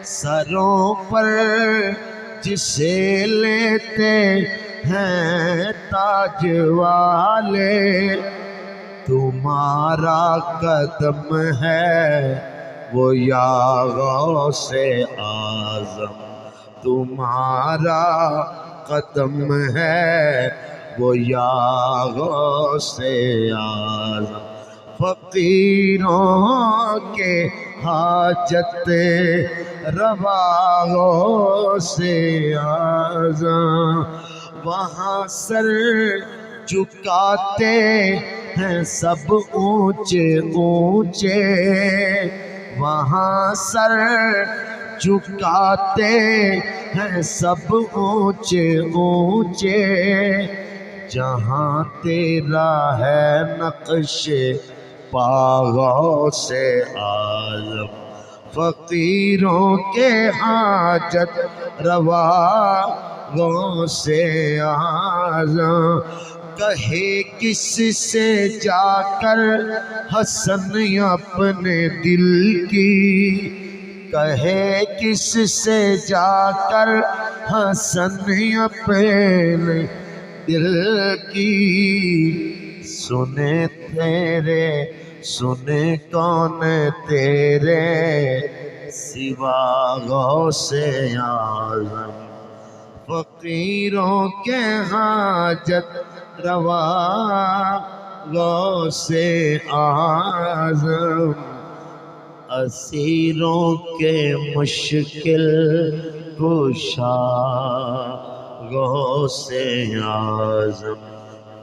سروں پر جسے لیتے ہیں تاج والے، تمہارا قدم ہے وہ یا غوث اعظم، تمہارا قدم ہے وہ یا غوث اعظم، فقیروں کے حاجت روا غوث اعظم، وہاں سر جھکاتے ہیں سب اونچے اونچے، وہاں سر جھکاتے ہیں سب اونچے اونچے، جہاں تیرا ہے نقش پا غوث اعظم، فقیروں کے حاجت روا غوث اعظم، کہے کس سے جا کر حسن اپنے دل کی، کہے کس سے جا کر حسن اپنے دل کی، سنے تیرے سنے کون تیرے سوا غوث اعظم، فقیروں کے حاجت روا غوث اعظم، اسیروں کے مشکل کشا غوث اعظم،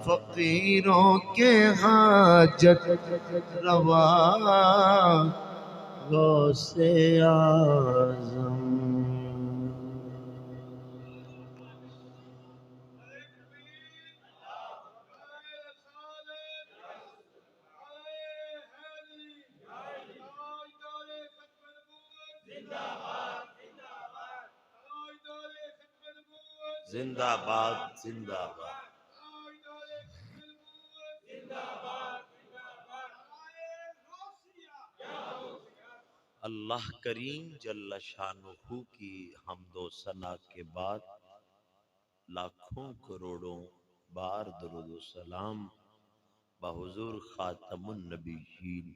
فقیروں کے حاجت روا غوث اعظم۔ زندہ باد زندہ باد۔ اللہ کریم جل شانہ کی حمد و ثنا کے بعد لاکھوں کروڑوں بار درود و سلام بحضور خاتم النبیین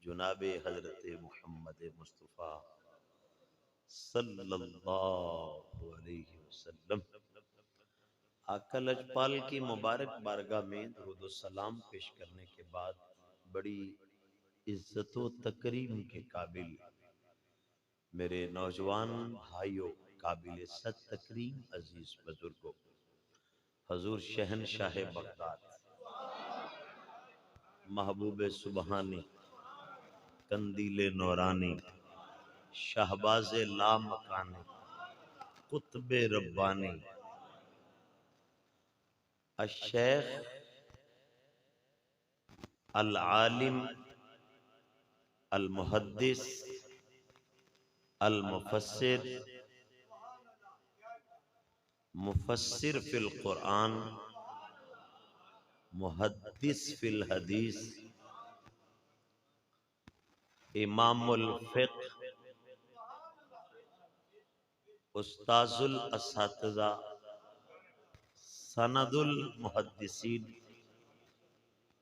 جناب حضرت محمد مصطفیٰ صلی اللہ علیہ وسلم۔ آقا لجپال کی مبارک بارگاہ میں درود و سلام پیش کرنے کے بعد بڑی عزت و تکریم کے قابل میرے نوجوان بھائیوں، قابل صد تکریم عزیز بزرگوں، حضور شہنشاہ بغداد، محبوب سبحانی، قندیل نورانی، شہباز لامکانی، قطب ربانی، الشیخ العالم المحدث المفسر مفسر فی القرآن محدث فی الحدیث امام الفقہ استاذ الاساتذہ سند المحدثین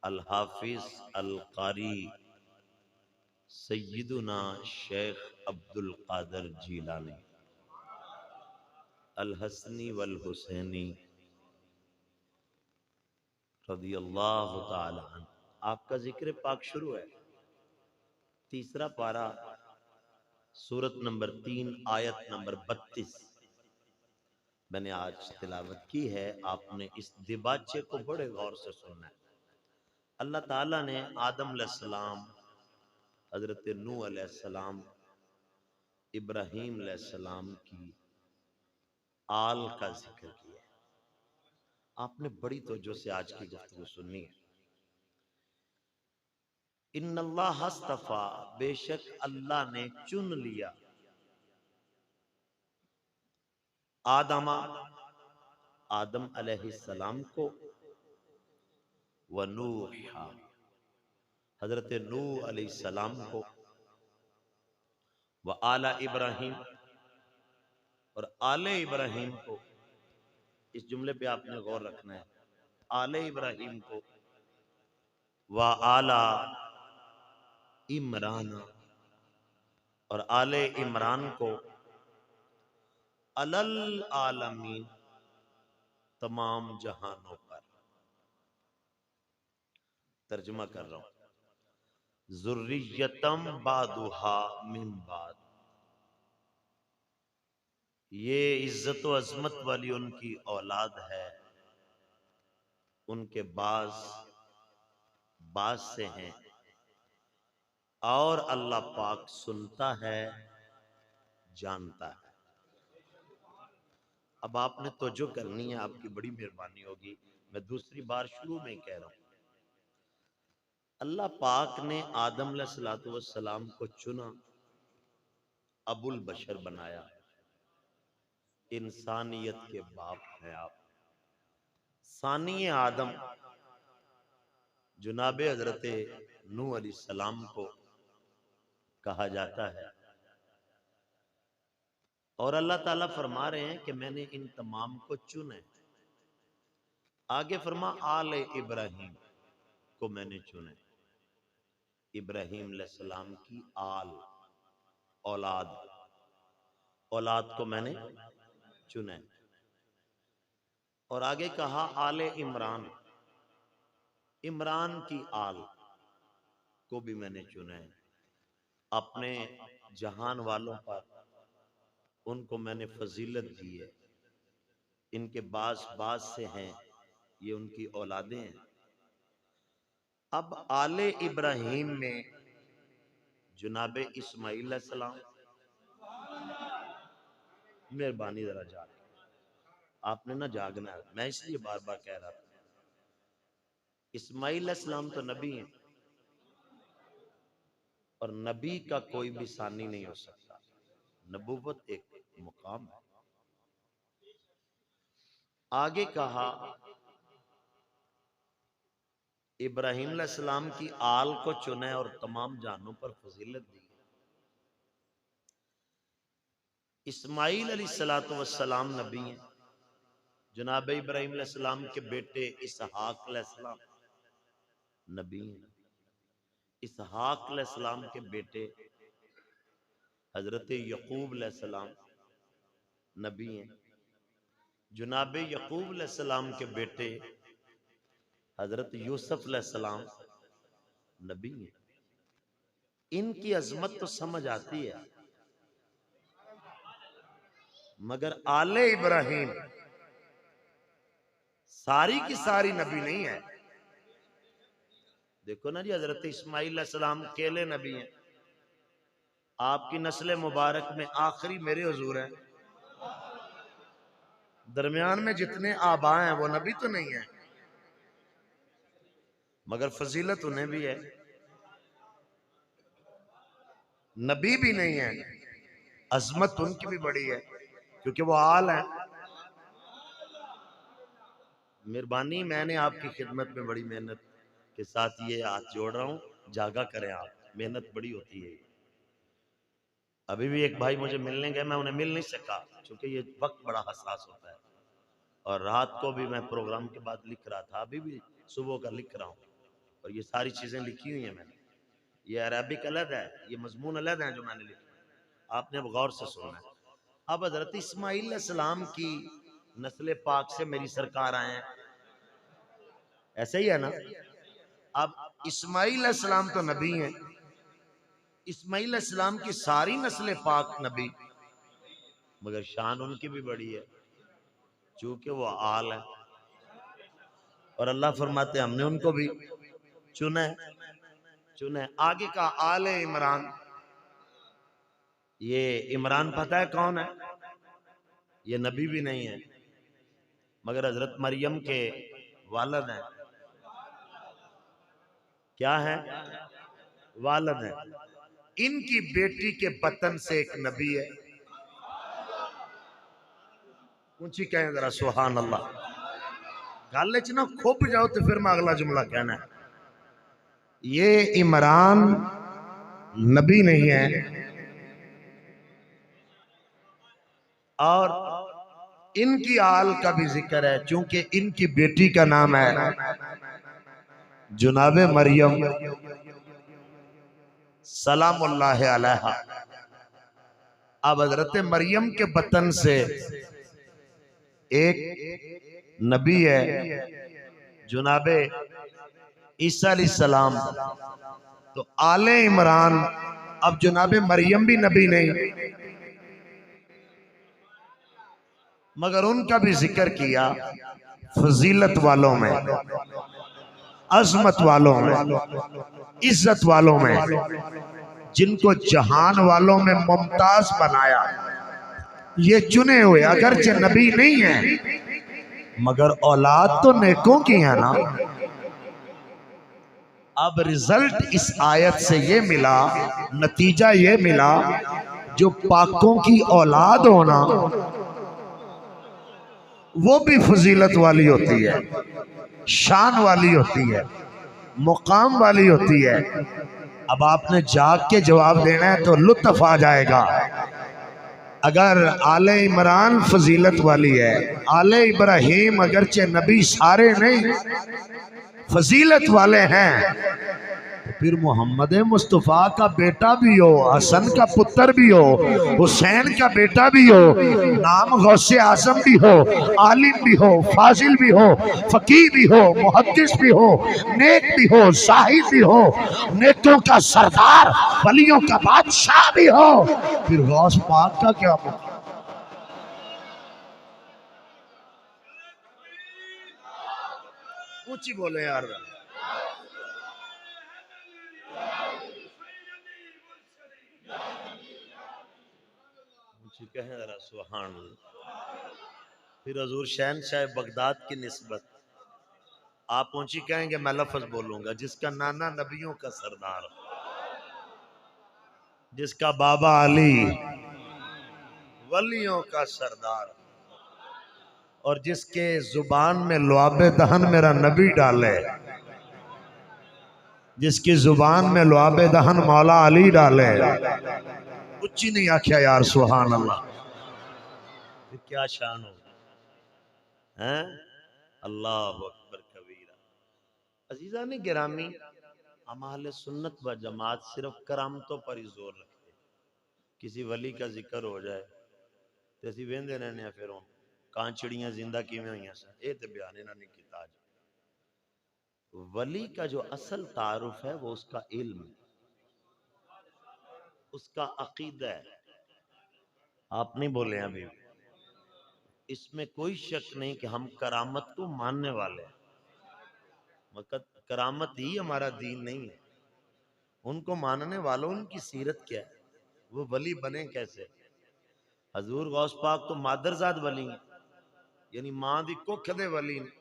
الحافظ القاری سیدنا شیخ عبد القادر جیلانی الحسنی والحسینی رضی اللہ تعالی عنہ۔ آپ کا ذکر پاک شروع ہے، تیسرا پارہ، سورت نمبر 3 آیت نمبر 32 میں نے آج تلاوت کی ہے۔ آپ نے اس دباچے کو بڑے غور سے سننا ہے۔ اللہ تعالیٰ نے آدم علیہ السلام، حضرت نوح علیہ السلام، ابراہیم علیہ السلام کی آل کا ذکر کیا ہے۔ آپ نے بڑی توجہ سے آج کی گفتگو سننی ہے۔ ان اللہ اصطفیٰ، بے شک اللہ نے چن لیا، آدم علیہ السلام کو، ونوح، حضرت نوح علیہ السلام کو، وآل ابراہیم، اور آل ابراہیم کو، اس جملے پہ آپ نے غور رکھنا ہے، آل ابراہیم کو وآل عمران، اور آل عمران کو علی العالمین، تمام جہانوں پر۔ ترجمہ کر رہا ہوں، ذریتم بعدھا من بعد، یہ عزت و عظمت والی ان کی اولاد ہے، ان کے بعض سے ہیں، اور اللہ پاک سنتا ہے، جانتا ہے۔ اب آپ نے توجہ کرنی ہے، آپ کی بڑی مہربانی ہوگی، میں دوسری بار شروع میں کہہ رہا ہوں، اللہ پاک نے آدم علیہ السلام کو چنا، ابو البشر بنایا، انسانیت کے باپ ہیں آپ۔ ثانی آدم جناب حضرت نوح علیہ السلام کو کہا جاتا ہے، اور اللہ تعالیٰ فرما رہے ہیں کہ میں نے ان تمام کو چنا۔ آگے فرما آل ابراہیم کو میں نے چنا، ابراہیم علیہ السلام کی اولاد کو میں نے چنا۔ اور آگے کہا آل عمران، عمران کی آل کو بھی میں نے چنا ہے، اپنے جہان والوں پر ان کو میں نے فضیلت دی ہے، ان کے بعض سے ہیں، یہ ان کی اولادیں ہیں۔ اب آل ابراہیم میں جناب اسماعیل علیہ السلام، مہربانی ذرا جاگ، آپ نے نہ جاگنا ہے، میں اس لیے بار بار کہہ رہا تھا، اسماعیل علیہ السلام تو نبی ہیں، اور نبی کا کوئی بھی ثانی نہیں ہو سکتا، نبوت ایک مقام ہے۔ آگے کہا ابراہیم علیہ السلام کی آل کو چنے اور تمام جانوں پر فضیلت دی۔ اسماعیل علیہ السلام نبی ہیں، جناب ابراہیم علیہ السلام کے بیٹے اسحاق علیہ السلام نبی ہیں، اسحاق علیہ السلام کے بیٹے حضرت یعقوب علیہ السلام نبی ہیں، جناب یعقوب علیہ السلام کے بیٹے حضرت یوسف علیہ السلام نبی ہیں۔ ان کی عظمت تو سمجھ آتی ہے، مگر آل ابراہیم ساری کی ساری نبی نہیں ہے۔ دیکھو نا جی، حضرت اسماعیل علیہ السلام اکیلے نبی ہیں، آپ کی نسل مبارک میں آخری میرے حضور ہیں، درمیان میں جتنے آباء ہیں وہ نبی تو نہیں ہیں، مگر فضیلت انہیں بھی ہے، نبی بھی نہیں ہے، عظمت ان کی بھی بڑی ہے، کیونکہ وہ آل ہیں۔ مہربانی، میں نے آپ کی خدمت میں بڑی محنت کے ساتھ یہ ہاتھ جوڑ رہا ہوں، جاگا کریں آپ، محنت بڑی ہوتی ہے۔ ابھی بھی ایک بھائی مجھے ملنے گئے، میں انہیں مل نہیں سکا چونکہ یہ وقت بڑا حساس ہوتا ہے، اور رات کو بھی میں پروگرام کے بعد لکھ رہا تھا، ابھی بھی صبح کا لکھ رہا ہوں، اور یہ ساری چیزیں لکھی ہوئی ہیں میں نے، یہ عربک علیحدہ ہے، یہ مضمون علیحدہ ہیں جو میں نے لکھا، آپ نے اب غور سے سننا ہے۔ اب حضرت اسماعیل علیہ السلام کی نسل پاک سے میری سرکار آئے ہیں، ایسے ہی ہے نا؟ اب اسماعیل علیہ السلام تو نبی ہیں، اسماعیل علیہ السلام کی ساری نسل پاک نبی، مگر شان ان کی بھی بڑی ہے، چونکہ وہ آل ہے، اور اللہ فرماتے ہیں ہم نے ان کو بھی چنا ہے۔ آگے کا آل عمران، یہ عمران پتہ ہے کون ہے؟ یہ نبی بھی نہیں ہے، مگر حضرت مریم کے والد ہیں، کیا ہے؟ والد ہیں، ان کی بیٹی کے بطن سے ایک نبی ہے، اونچی کہیں ذرا سبحان اللہ، گالے چنا کھوپ جاؤ تو پھر میں اگلا جملہ کہنا ہے۔ یہ عمران نبی نہیں ہے، اور ان کی آل کا بھی ذکر ہے، چونکہ ان کی بیٹی کا نام ہے جناب مریم سلام اللہ علیہا۔ اب حضرت مریم کے بطن سے ایک نبی ہے جناب عیسیٰ علیہ السلام، تو آل عمران، اب جناب مریم بھی نبی نہیں مگر ان کا بھی ذکر کیا فضیلت والوں میں، عظمت والوں میں، عزت والوں میں، جن کو جہان والوں میں ممتاز بنایا، یہ چنے ہوئے اگرچہ نبی نہیں ہیں مگر اولاد تو نیکوں کی ہے نا۔ اب رزلٹ اس آیت سے یہ ملا، نتیجہ یہ ملا، جو پاکوں کی اولاد ہونا وہ بھی فضیلت والی ہوتی ہے، شان والی ہوتی ہے، مقام والی ہوتی ہے۔ اب آپ نے جاگ کے جواب دینا ہے تو لطف آ جائے گا۔ اگر آل عمران فضیلت والی ہے، آل ابراہیم اگرچہ نبی سارے نہیں فضیلت والے ہیں، تو پھر محمد مصطفیٰ کا بیٹا بھی ہو، حسن کا پتر بھی ہو، حسین کا بیٹا بھی ہو، نام غوث اعظم بھی ہو، عالم بھی ہو، فاضل بھی ہو، فقیہ بھی ہو، محدث بھی ہو، نیک بھی ہو، زاہد بھی ہو، نیکوں کا سردار، ولیوں کا بادشاہ بھی ہو، پھر غوث پاک کا کیا مطلب؟ اونچی بولے یار، کہیں ذرا سبحان اللہ۔ پھر حضور شہنشاہ بغداد کی نسبت آپ اونچی کہیں گے، میں لفظ بولوں گا، جس کا نانا نبیوں کا سردار، جس کا بابا علی ولیوں کا سردار، اور جس کے زبان میں لعاب دہن میرا نبی ڈالے، جس کی زبان میں لعاب دہن مولا علی ڈالے، اچھی نہیں آکھیا یار سبحان اللہ، پھر کیا شان ہوگا؟ اللہ اکبر کبیرہ۔ عزیزان گرامی، ہم اہل سنت و جماعت صرف کرامتوں پر ہی زور رکھتے ہیں۔ کسی ولی کا ذکر ہو جائے تو اسی ویندے رہنے ہیں، پھر کہاں چڑیاں زندہ کیویں ہوئی ہیں سن، اے تے بیان انہاں نے کیتا آج۔ ولی کا جو اصل تعارف ہے وہ اس کا علم، اس کا عقیدہ ہے۔ آپ نہیں بولے ہیں ابھی، اس میں کوئی شک نہیں کہ ہم کرامت کو ماننے والے ہیں، مگر کرامت ہی ہمارا دین نہیں ہے۔ ان کو ماننے والوں ان کی سیرت کیا ہے، وہ ولی بنے کیسے؟ حضور غوث پاک تو مادرزاد ولی ہیں، یعنی ماں دی ککھ دے ولی نے،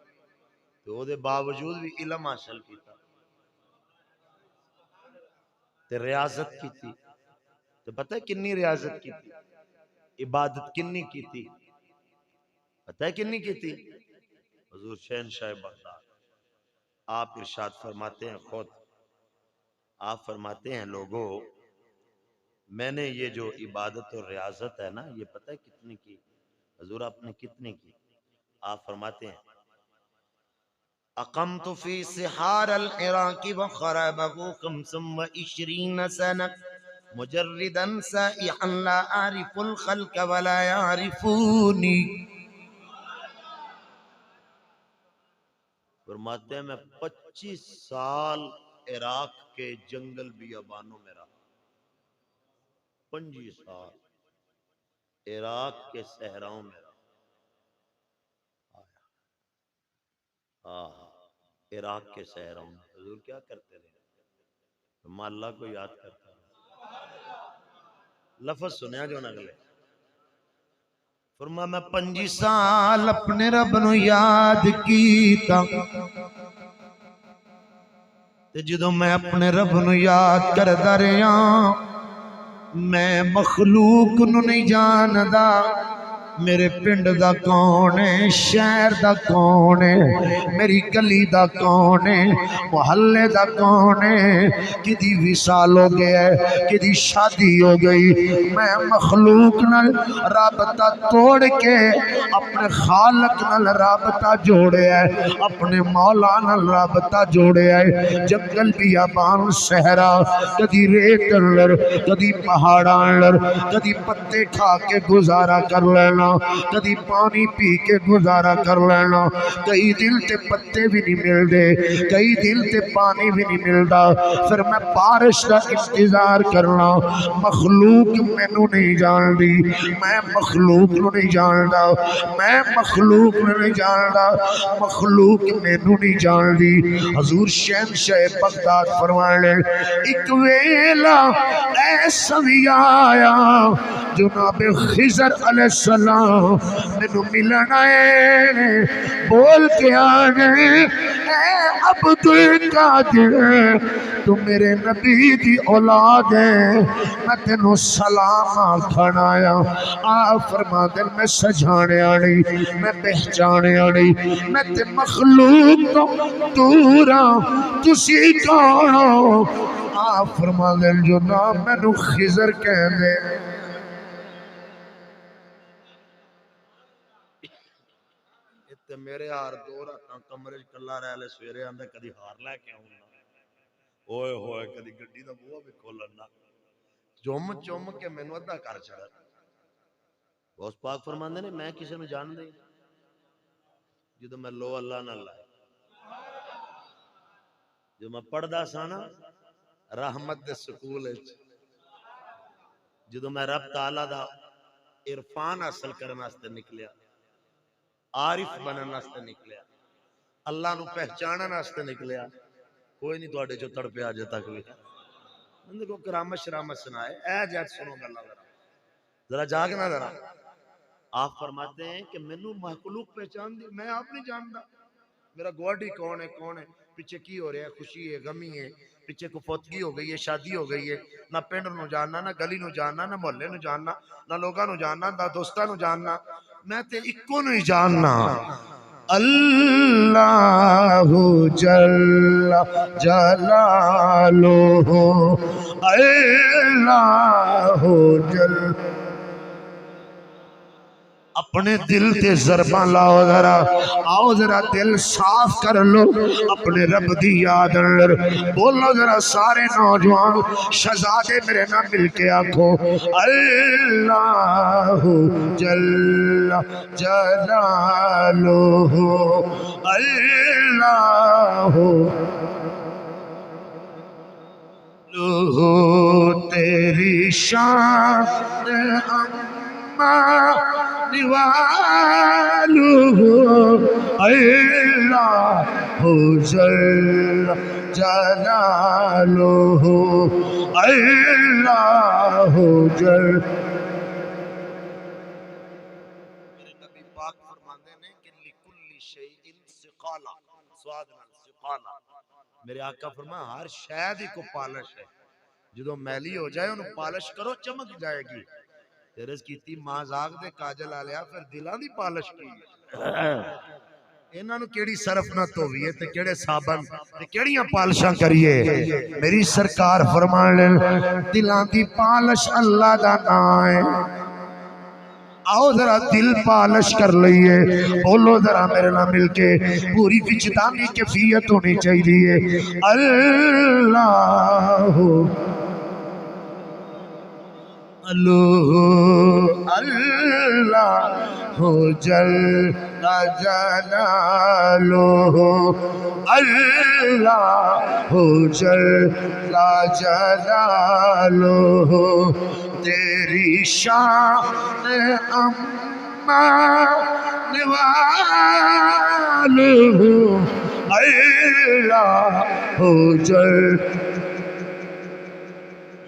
تو وہ دے باوجود بھی علم حاصل کیتا تے ریاضت کیتی، تو پتہ ہے کنی ریاضت کیتی، عبادت کنی کیتی، پتہ ہے کنی کیتی؟ حضور شہنشاہ بغداد آپ ارشاد فرماتے ہیں، خود آپ فرماتے ہیں، لوگوں میں نے یہ جو عبادت اور ریاضت ہے نا، یہ پتہ ہے کتنی کی؟ حضور آپ نے کتنی کی؟ آپ فرماتے ہیں، اقمت فی سحار العراق وخرابه 25 سنة مجردا سائحا لا اعرف الخلق ولا يعرفونی۔ فرماتے ہیں میں 25 سال عراق کے جنگل بیابانوں میں رہا، 25 سال عراق کے صحراؤں میں رہا، عراق کے صحراؤں میں۔ حضور کیا کرتے رہے؟ میں اللہ کو یاد کرتا ہوں۔ لفظ سنیا جو نگلے، فرما میں 25 سال اپنے رب نو یاد کیتا، تے جدوں میں اپنے رب نو یاد کردا رہیا، میں مخلوق نو نہیں جاندا، میرے پنڈ دا کون ہے، شہر دا کون ہے، میری گلی دا کون ہے، محلے دا کون ہے، کدی وصال ہو گیا ہے، کدی شادی ہو گئی، میں مخلوق نال رابطہ توڑ کے اپنے خالق نال رابطہ جوڑے ہے، اپنے مولا نال رابطہ جوڑے ہے۔ جنگل بیابان صحرا، کدی ریت اندر، کدی پہاڑاں اندر، کدی پتے کھا کے گزارا کر لینا، کدی پانی پی کے گزارا کر لینا، کئی دن تے پتے بھی نہیں مل دے، کئی دن تے پانی بھی نہیں ملدا، پھر میں بارش کا انتظار کرنا۔ مخلوق مینوں نہیں جان دی، میں مخلوق نو نہیں جاندا، میں مخلوق نو نہیں جاندا، مخلوق مینوں نہیں جان دی۔ حضور شہنشاہ بغداد فرمانے ایک ویلا ایسا بھی آیا، جناب خضر علیہ السلام مینوں ملن آئے، بول کے آنے اے عبد القادر تو میرے نبی دی اولاد ہے، میں تینوں سلام آکھن آیا۔ آپ فرما دے میں سجانے آنی، میں پہچانے آنی، میں تے مخلوق تو دورا تسی کون ہو؟ آپ فرما دے جو نام مینوں خضر کہہ دے۔ تے میرے ہار دو راتاں کمرے چ کلا رہ لے، سویرے آندا کدی ہار لے کے آؤں نا، اوئے ہوئے کدی گڈی دا بوہا بھی کھولن نا، چم چم کے مینوں ادھا کر چھڑا۔ غوث پاک فرماندے نے میں کسے نوں جان دے جدوں میں لو اللہ نال لائے، جو میں پڑھدا سا نا رحمت دے سکول وچ، جدوں میں رب تعالی دا عرفان حاصل کرن واسطے نکلیا، عارف بنن واسطے نکلیا، اللہ نو پہچانن واسطے نکلیا، کوئی نہیں تواڈے چوں تڑپیا اجے تک بھی۔ بندے کو کرامت شرامت سنائے، اے جات سنو گلا ذرا جاگنا ذرا۔ آپ فرماتے ہیں کہ مینوں مخلوق پہچان دی، میں آپ نہیں جاندا میرا گواڈی کون ہے، پیچھے کی ہو رہا ہے، خوشی ہے، غمی ہے، پیچھے کو فوتگی ہو گئی ہے، شادی ہو گئی ہے، نہ پنڈ نو جاننا، نہ گلی نو جاننا، نہ محلے نو جاننا، نہ لوگاں نو جاننا، نہ دوستاں نو جاننا، میں تے اکو نو ہی جاننا، اللہ جل جلالہ، اللہ جل۔ اپنے دل تے ضرباں لاؤ ذرا، آؤ ذرا دل صاف کر لو اپنے رب دی یاد اندر، بولو ذرا سارے نوجوان شہزادے میرے نہ مل کے آکھو اللہ جل جلالہ، اللہ تیری شان نوالو اللہ جل جلالہ، اللہ جل۔ میرے نبی پاک فرماندے نے کہ لکل شیء ثقالہ، سواد نال ثقالہ، میرے آقا فرمایا ہر شے دی کو پالش ہے، جدوں میلی ہو جائے انہوں پالش کرو چمک جائے گی۔ تیرز کیتی مازاق دے کاجل آلیا پھر دلان دی پالش کی، انہاں نو کیڑی صرف نہ توویے تے کیڑے صابن تے کیڑیاں پالشاں کریے۔ میری سرکار فرمانے دلان دی پالش اللہ دا نام ہے، آؤ ذرا دل پالش کر لئیے، بولو ذرا میرے نہ مل کے، پوری وجدانی کیفیت ہونی چاہیے، اللہ اللہ اللہ جل جلالہ، اللہ جل جلالہ، تیری شان امان والہ، اللہ جل۔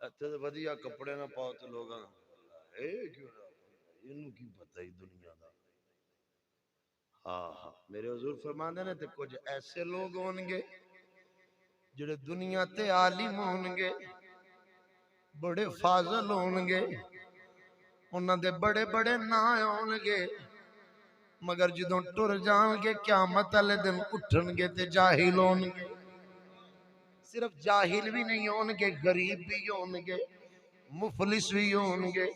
اتنے تو ودیا کپڑے نہ پاؤ تو لوگ کی پتہ ہی دنیا دا. ہاں ہاں میرے حضور فرماندے نے تے کچھ ایسے لوگ ہون گے جڑے دنیا تے عالم ہون گے بڑے فاضل ہون گے انہاں دے بڑے بڑے نام ہون گے مگر جدوں ٹر جان گے قیامت والے دن اٹھن گے تے جاہل ہون گے. صرف جاہل بھی نہیں ہون گے غریب بھی ہون گے مفلس بھی ہون گے.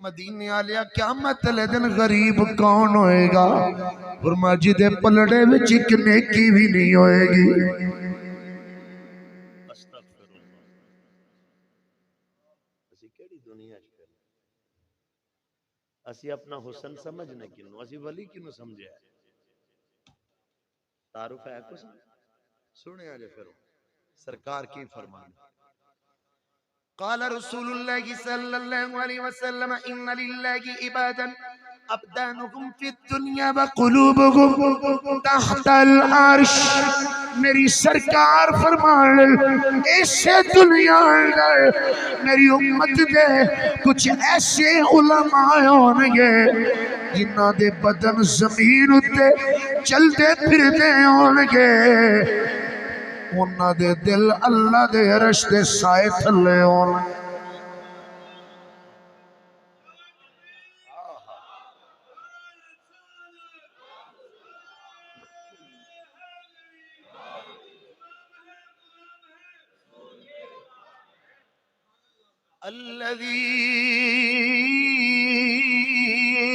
مدینے والے قیامت والے دن غریب کون ہوئے گا؟ فرمایا جدے پلڑے وچ اک نیکی بھی نہیں ہوئے گی. اسی کیڑی دنیا وچ پھر اسی اپنا حسن سمجھنے کینوں اسی ولی کینوں سمجھیا ہے. تعارف ہے کچھ سنیا جے پھر سرکار کی فرمان. قال رسول الله صلى الله عليه وسلم ان لله عبادا ابدانهم في الدنيا وقلوبهم تحت العرش. میری سرکار فرمان ایسے دنیا اندر میری امت دے کچھ ایسے علماء ہون گے جنہاں دے بدن زمین اتے چلتے پھرتے ہون گے انہاں دے دل اللہ دے عرش دے سائے تھلے ہون.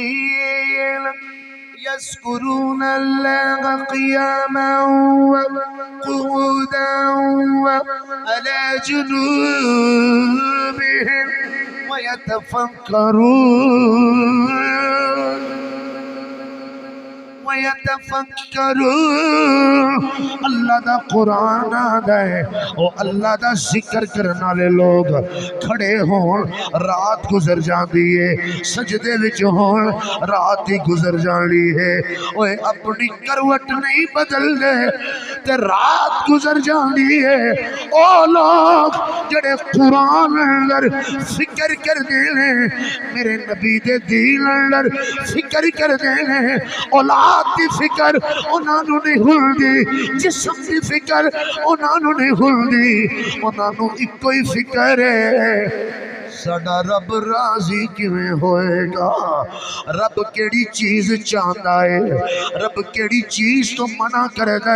الذين يذكرون الله قياما وقعودا وعلى جنوبهم ويتفكرون اللہ دا قرآن آدھا ہے او اللہ دا ذکر کرنے والے لوگ کھڑے ہون رات گزر جاندی ہے سجدے وچ ہون رات ہی گزر جانی ہے اوے اپنی کروٹ نہیں بدل دے تے رات گزر جانی ہے. او لوگ جڑے قرآن اندر فکر کر دے میرے نبی دے دین اندر فکر کر دے اولاد دی فکر انہاں نوں نہیں ہوندی جسم دی فکر انہاں نوں نہیں ہوندی انہاں نوں اکو ہی فکر ہے ساڈا رب راضی کیویں ہوئے گا. رب کیڑی چیز چاہتا ہے رب کیڑی چیز تو منع کرے گا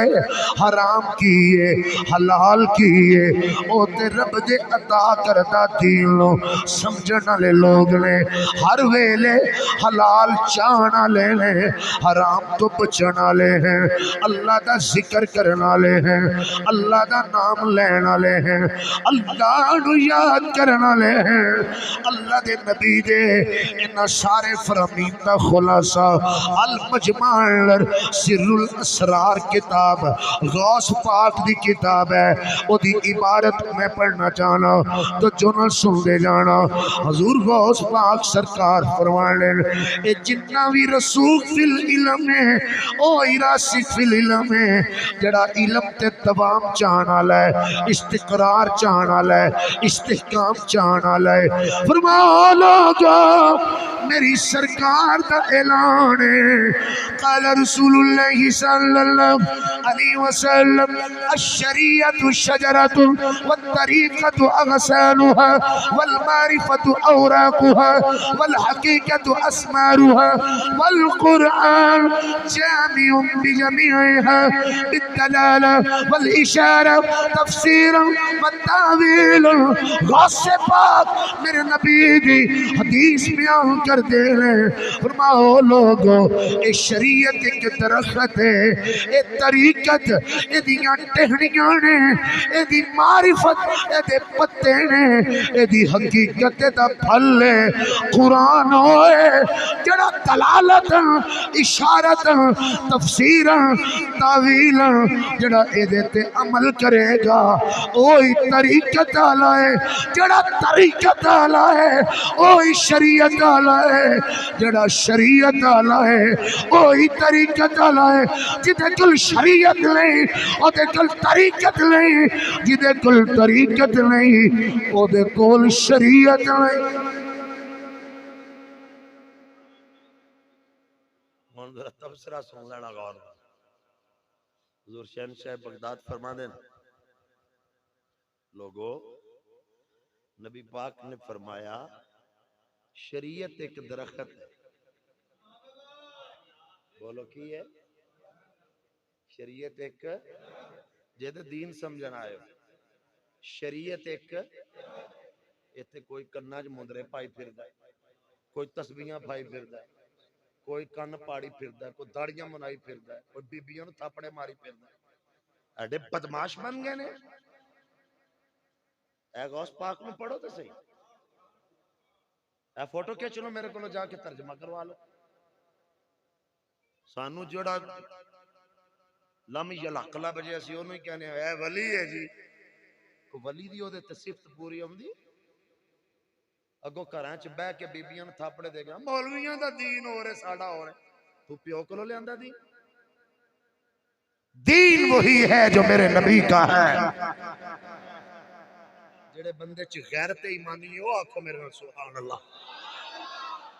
حرام کی ہے حلال کی ہے او تے رب دے عطا کردا دین لو سمجھن والے لوگ نے ہر ویلے حلال چاہن والے نے حرام تو بچن والے ہیں اللہ دا ذکر کرن والے ہیں اللہ دا نام لین والے ہیں اللہ نو یاد کرن والے ہیں. اللہ دے نبی دے انہاں سارے فرامین دا خلاصہ المجمع سر الاسرار کتاب غوث پاک دی کتاب ہے او دی عبارت میں پڑھنا چاہنا تو جنرل سن دے جانا. حضور غوث پاک سرکار فرمانے اے جتنا بھی رسول فی العلم ہے او راسخ فی العلم ہے جڑا علم تے دوام چاہنا لے استقرار چاہنا لے استحکام چاہنا لے. فرماؤ لوگو میری سرکار دا اعلان ہے قال رسول اللہ صلی اللہ علیہ وسلم الشریعت شجرت والطریقت اغسانها والمعرفت اوراقها والحقیقت اسمارها والقرآن جامع بجميعها بالدلالة والإشارة تفسيرا والتعويل. غوث پاک میرے نبی دی حدیث بیان کر دے لیں فرماؤ لوگو اے شریعت ایک درخت ہے اے طریقت اے دیاں ٹہنیاں نے اے دی معرفت اے دے پتے نے اے دی حقیقت دا پھل ہے قرآن ہوئے جڑا دلالت اشارت تفسیر تعویل جڑا اے دیتے عمل کرے گا اوہی طریقت آلہ ہے جڑا طریقت آلہ ہے اوہی شریعت آلہ ہے جڑا شریعت آلہ ہے اوہی طریقت طریقت والا ہے جدے کل شریعت نہیں او دے کل طریقت نہیں جدے کل طریقت نہیں او دے کل شریعت نہیں ہن ذرا تبصرہ سن لینا غور حضور شہنشاہ بغداد فرما دیں لوگو نبی پاک نے فرمایا شریعت ایک درخت ہے بولو کی ہے شریعت ایک جیدے دین سمجھنا آئے شریعت ایک ایتھے کوئی کناج مندرے پائی پھر دا کوئی تسبیحاں پائی پھر دا کوئی کن پاڑی پھر دا کوئی داڑیاں منائی پھر دا کوئی بیبیوں تھاپڑے ماری پھر دا ایڈے بدماش بن گئے نے اے غوث پاک میں پڑھو تو صحیح اے فوٹو کیا چلو میرے کو جا کے ترجمہ کروا لو سانو جڑا لم یلقلا بجے اسی انہوں ہی کہنے اے ولی ہے جی کو ولی دی ہو دے تصفت پوری ہم دی اگو کراں چ بہ کے بیبیاں تھاپڑے دے گا مولویاں دا دین ہو رہے ساڈا ہو رہے تو پیو کلو لے آندا دین دین وہی ہے جو میرے نبی کا ہے جڑے بندے چ غیرت ایمانی ہے او آکھو میرے نال سبحان اللہ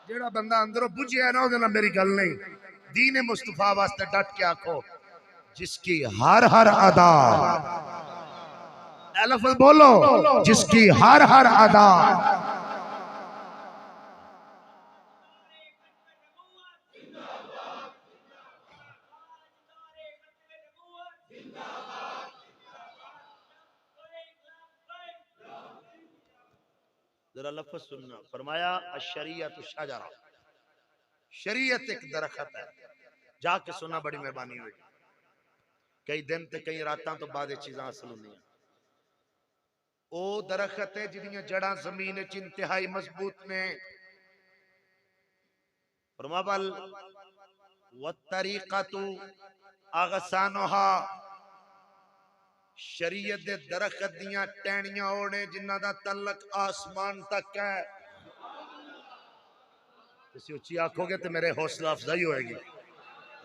جڑا بندہ اندروں بجھیا نہ او میری گل نہیں دین مصطفیٰ واسطے ڈٹ کے آکھو جس کی ہر ادا اے لفظ بولو جس کی ہر ادا ذرا لفظ سننا فرمایا الشریعت شجرہ شریعت ایک درخت ہے جا کے سنا بڑی مہربانی ہوئی کئی دن تے کئی راتاں تو بعد چیزاں حاصل ہونی ہیں او درخت ہے جنہاں جڑاں زمین وچ انتہائی مضبوط نے فرما بل والطریقۃ اغصانها شریعت دے درخت دیاں ٹہنیاں اوڑے جنہاں دا تعلق آسمان تک ہے کسی اچھی آنکھو گے تو میرے حوصلہ افزائی ہوئے گی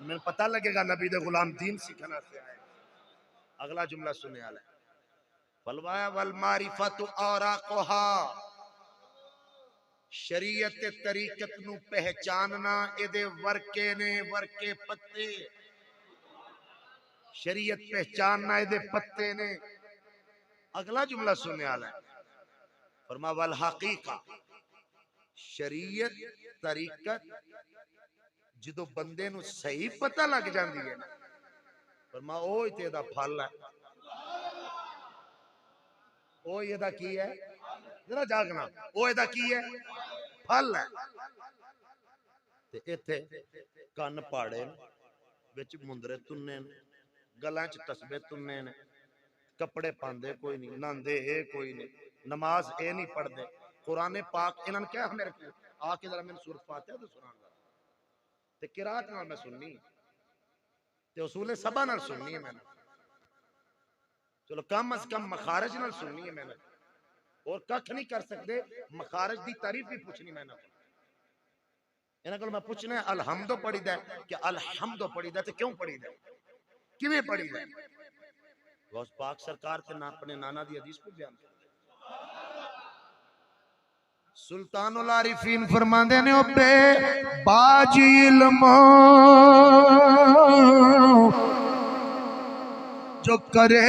میں پتہ لگے گا نبی دے غلام دین سکھنا سے آئے اگلا جملہ سنے آلے فالوایا والمعرفت اوراقها شریعت طریقت نو پہچاننا ادھے ورکے نے ورکے پتے شریعت پہچاننا ادھے پتے نے اگلا جملہ سنے آلے فرما والحقیقہ شریعت طریقت جدو بندے نو صحیح پتہ لگ جاندی ہے فرما او ایتے دا پھل ہے او یہ دا کی ہے ذرا جاگنا او یہ دا کی ہے پھل ہے تے ایتھے کان پاڑے وچ مندرے تننے گلاں چ تسبیح تننے نے کپڑے پاندے کوئی نہیں ناندے ہے کوئی نہیں نماز اے نہیں پڑھ دے قرآن پاک انہاں نے کیا میرے کو آ کے ذرا میں نے سورۃ فاتحہ تو سنان گا تے قرات نال میں سننی تے اصول سبا نال سننی ہے میں نے چلو کم از کم مخارج نال سننی ہے میں نے اور ککھ نہیں کر سکتے مخارج دی تعریف بھی پوچھنی میں نے انہاں کول میں پوچھنا ہے الحمدو پڑھی دے کہ الحمدو پڑھی دے تے کیوں پڑھی دے کیویں پڑھی دے غوث پاک سرکار تے اپنے نانا دی حدیث کو بیان کر سلطان العارفین فرماندے نے او بے باج علم جو کرے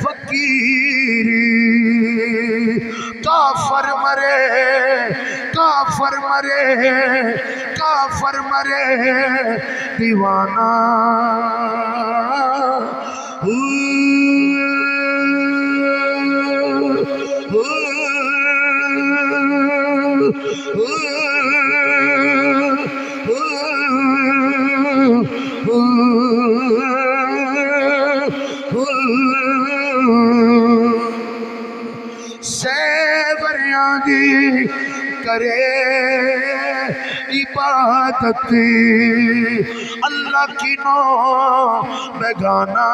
فقیری کافر مرے کافر مرے کافر مرے دیوانہ سیوریاں دی کرے عبادت اللہ کی نو بیگانہ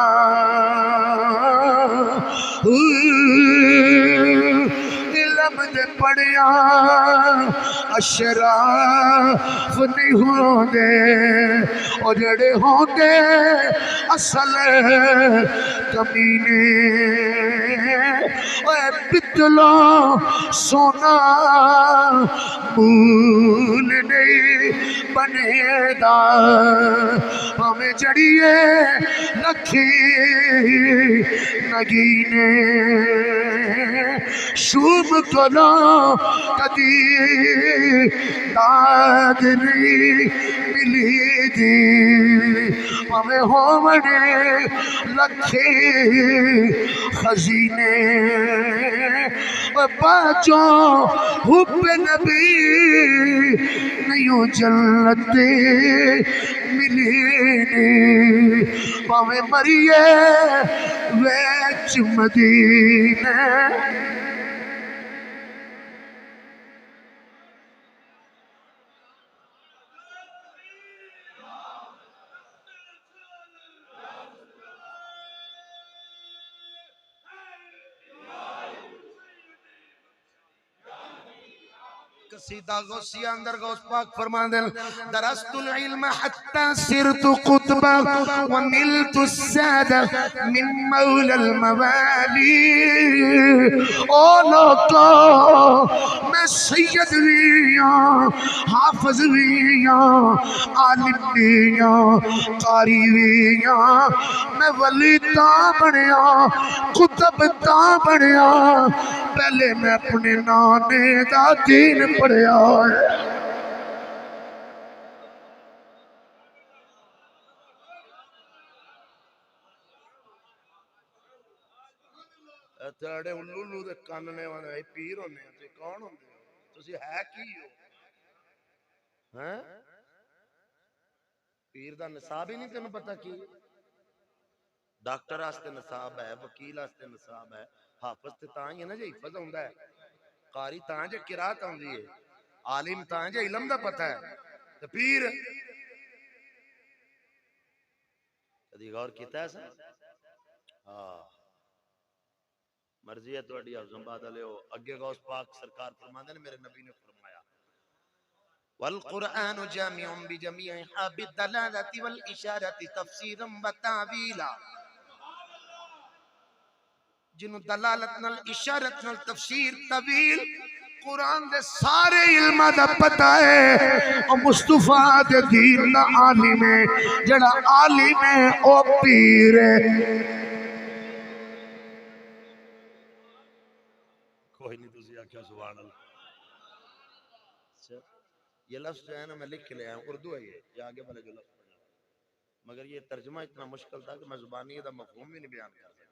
علم دے پڑیا اشراف نہیں ہوندے او جڑے ہوندے اصل کمینے اے پتلو سونا مول نہیں بنے دا ہمیں جڑیے لکھی نگینے شوم کلو کدی داد نہیں ملی دی ہمیں ہومنے لکھی خزینے باچوں حب نبی نیوں جنت ملینے پاویں مریے ویچ مدینے قصیدہ غوثیہ اندر غوث پاک فرمان دل درست العلم حتی سرت قطبا ونلت السادہ من مولا الموالی او لوکو میں سید ویاں حافظ ویاں عالم ویاں قاری ویاں میں ولی تاں بنیا قطب تاں بنیا پہلے میں اپنے نانے دا دین پڑھیا ہے تیرے الولو دے کاننے والے پیر ہونے ہیں کون ہوندے ہو تسی ہے کی ہو ہیں پیر دا نصاب ہی نہیں تینوں پتہ کی ڈاکٹر آستے نصاب ہے وکیل آستے نصاب ہے حافظ تے تاں ہی ہے نا جی حفظ ہوندا ہے قاری تاں جے قرات ہوندی ہے عالم تاں جے علم دا پتہ ہے تے پیر کدی غور کیتا ہے سا ہاں مرضی ہے تہاڈی اعظم باد علیو اگے غوث پاک سرکار فرماندے نے میرے نبی نے فرمایا والقرآن جامع بجميع بالدلالة والإشارة تفسيرا وتعويلا جنو دلالت نال اشارت نال تفسیر طویل قرآن دے سارے علم دا پتہ ہے او مصطفیٰ دے دین دا عالم ہے جڑا عالم ہے او پیر ہے کوئی نہیں تسی آکھیا سبحان اللہ یہ لفظ جو ہے نا میں لکھ کے لے آیا ہوں اردو ہے یہ آگے والے جو لفظ پڑھا مگر یہ ترجمہ اتنا مشکل تھا کہ میں زبانی دا مفہوم بھی نہیں بیان کر سکتا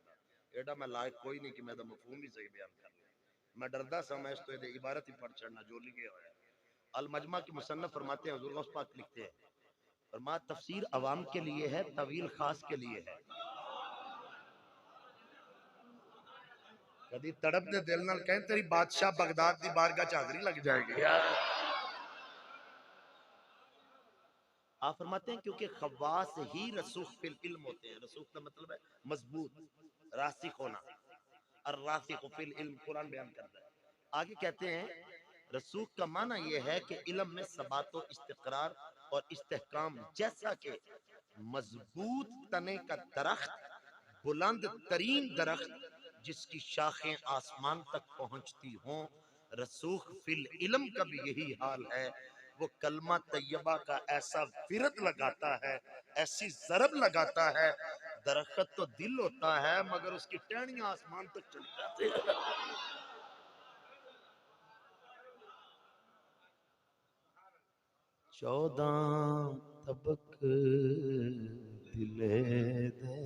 ایڈا میں لائق کوئی نہیں کہ میں دا مفہوم بھی صحیح بیان کر لوں میں ڈردہ سا میں اس تو یہ عبارت ہی پڑھ چڑھنا جو لکھے ہوئے ہیں المجمع کی مصنف فرماتے ہیں حضور غوث پاک لکھتے ہیں فرمایا تفسیر عوام کے لیے ہے طویل خاص کے لیے ہے کدی تڑپ دے دل نال کہیں تیری بادشاہ بغداد دی بارگاہ چادری لگ جائے گی آپ فرماتے ہیں کیونکہ خواص ہی رسوخ فی العلم ہوتے ہیں رسوخ کا مطلب ہے مضبوط راسخ ہونا الراسخ فی العلم قرآن بیان کرتا ہے آگے کہتے ہیں رسوخ کا معنی یہ ہے کہ علم میں ثبات و استقرار اور استحکام جیسا کہ مضبوط تنے کا درخت بلند ترین درخت جس کی شاخیں آسمان تک پہنچتی ہوں رسوخ فی العلم کا بھی یہی حال ہے وہ کلمہ طیبہ کا ایسا ورد لگاتا ہے ایسی ضرب لگاتا ہے درخت تو دل ہوتا ہے مگر اس کی ٹہنیاں آسمان تک چلی جاتی ہیں 14 طبق دلے دے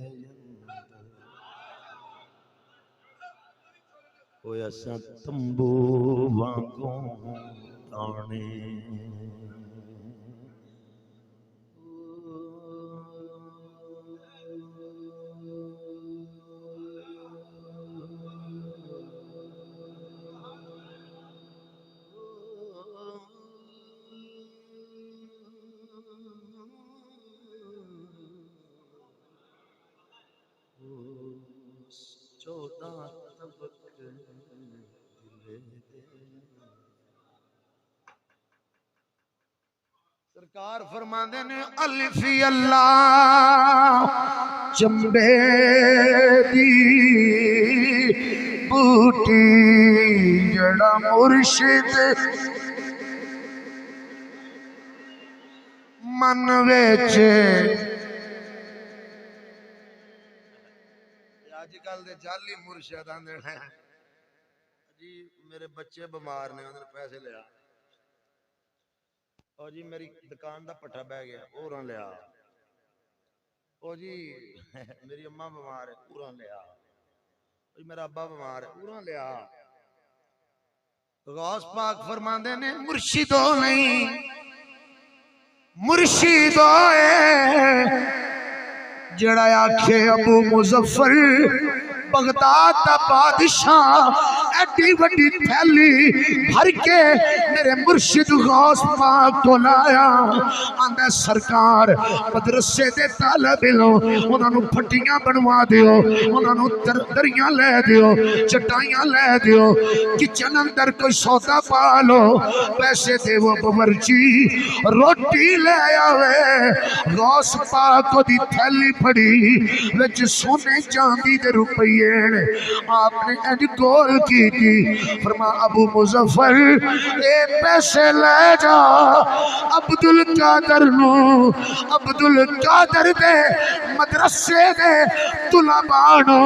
کوئی ایسا تمبو وانگوں تانے سرکار فرماندے نے الفی اللہ چمبے دی بوٹی جڑا مرشد من وچ اج کل دے جعلی مرشد آندے ہیں جی میرے بچے بیمار نے انہوں نے پیسے لیا او جی میری دکان دا پٹھا بہ گیا اوراں لیا او جی میری اماں بیمار ہے اوراں لیا او جی میرا ابا بیمار ہے اوراں لیا غوث پاک فرماندے نے مرشدو نہیں مرشدو جڑا آکھے ابو مظفر بغداد دا بادشاہ ایڈی وڈی تھیلی بھر کے میرے مرشد غوث پاک کو لایا آندہ سرکار مدرسے دے طالب علم انہاں نوں پھٹیاں بنوا دیو انہاں نوں دریاں لے دیو چٹائیاں لے دیو کچن اندر کوئی سودا پا لو پیسے دیو باورچی روٹی لے آوے غوث پاک کو دی تھیلی پھڑی وچ سونے چاندی دے روپیے آپ نے انج گول کی تھی فرما ابو مظفر اے پیسے لے جا عبدالقادر نو عبدالقادر دے مدرسے دے طلبانو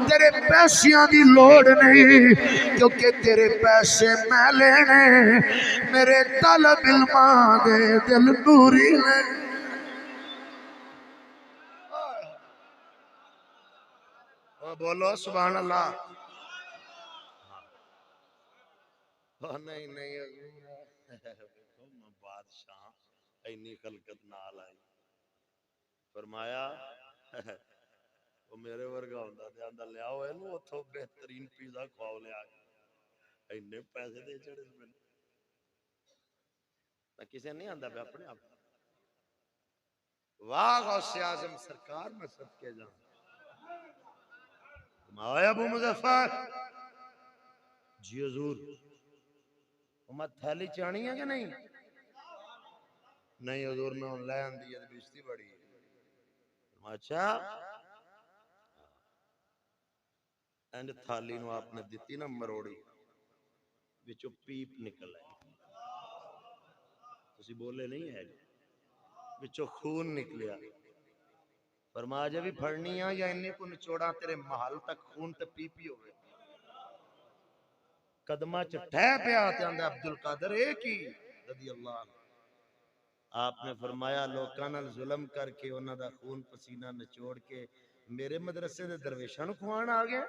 تیرے پیسیاں دی لوڑ نہیں کیونکہ تیرے پیسے میں لینے میرے طالب علماء دے دل نوری نے بولو سبحان اللہ نہیں نہیں بادشاہ اینی خلقت نال آئی فرمایا وہ میرے ورگا ہوندا تے آندا لیاؤ اینو اوتھوں بہترین پیزا کھواؤ لیا اینے پیسے دے چڑھے میں کسے نہیں آندا پہ اپنے آپ واہ غوث اعظم سرکار میں صدقے جاؤں آیا ابو مظفر جی حضور امت تھیلی چانی ہے کہ نہیں نہیں حضور میں ان لے آن دی بیشتی بڑی اچھا اینڈ تھالی نو آپ نے دیتی نا مروڑی بچو پیپ نکل ہے تسی بولے نہیں ہے بچو خون نکلیا فرمایا جب بھی پھڑنی ہے یا انہیں کو نچوڑا تیرے محل تک خون تے پی پی ہوئے قدمہ چٹھے پہ آتے ہیں عبدالقادر ایک ہی رضی اللہ عنہ آپ نے فرمایا لوکانا ظلم کر کے انہاں دا خون پسینہ نچوڑ کے میرے مدرسے دے درویشان کھوان آگئے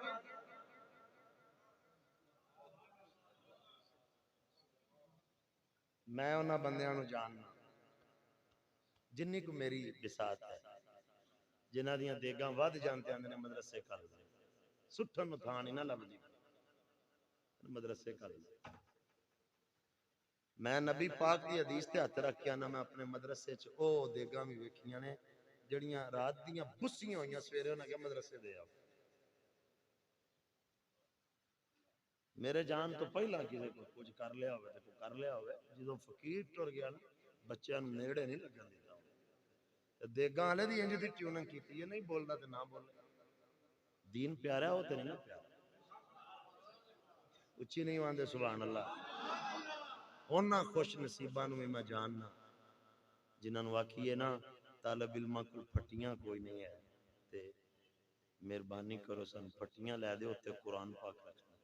میں انہاں بندیاں نو جاننا جنہی کو میری بسات ہے جنہ دیاں دیگاں واد جانتے ہیں مدرسے کر دیں سٹھن تھانی نہ لب دی مدرسے کر دیں میں نبی پاک دی حدیث تے ہاتھ رکھ کے آنا میں اپنے مدرسے چ او دیگاں بھی ویکھیاں نے جڑیاں رات دیاں بسیاں ہوئیاں سویرے انہاں کے مدرسے دے آؤ میرے جان تو پہلا کسی کو کچھ کر لیا ہوئے تو کر لیا ہوئے جدو فقیر ٹر گیا نا بچیاں نیڑے نہیں لگن دیتا دیگاں والے دی انج دی ٹیوننگ کیتی ہے نہیں بولدا تے نہ بول دین پیارا ہو تے نہیں پیارا اچھی نہیں واندے سبحان اللہ انہاں خوش نصیباں نو میں جاننا جنہاں نو آکھیے نا طالب علماں کو پھٹیاں کوئی نہیں ہے تے مہربانی کرو سن پھٹیاں لے دے تے قرآن پاک رکھنا